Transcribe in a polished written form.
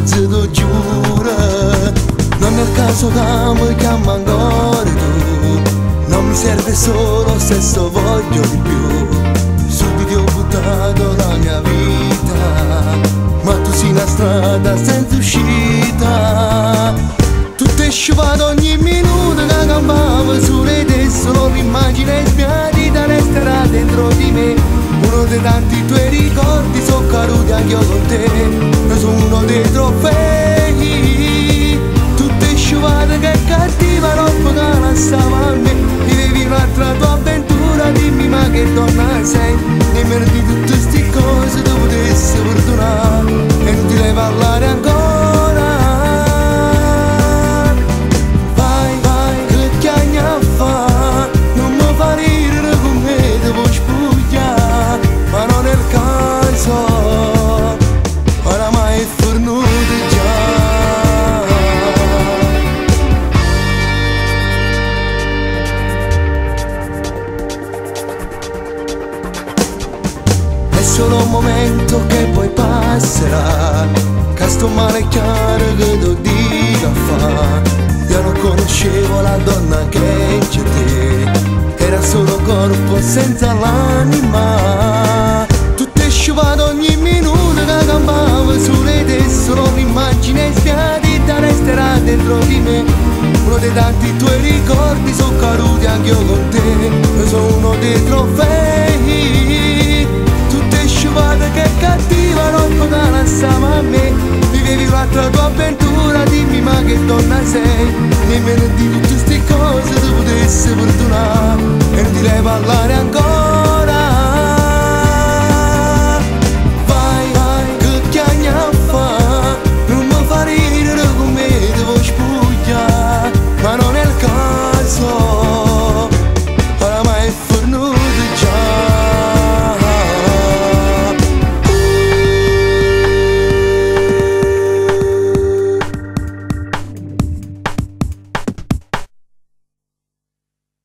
se lo giuro. Non è il caso che mi chiama ancora tu, non mi serve solo se sto voglio di più. Su di ti ho buttato la mia vita, ma tu sei una strada senza uscita. Tu ti sciupato ogni minuto che campavo sulle te, solo l'immagine sbiadita resterà dentro di me. Uno dei tanti tuoi ricordi sono caduti anche io con te, io sono uno dei trofei. Tu ti sciupato che è cattiva troppo che la stava a me, vivevi un'altra tua avventura, dimmi ma che donna sei. Nemmeno di tutte ste cose tu potessi perdonare, è inutile parlare ancora. Oramai è fornuto già. È solo un momento che poi passerà, che sto male chiaro che tu dica fa. Io non conoscevo la donna che c'è te, era solo corpo senza l'anima. Sciupato ogni minuto che campavo sulle te, solo un'immagine sbiadita resterà dentro di me. Uno dei tanti tuoi ricordi sono caduti anche io con te, io sono uno dei trofei.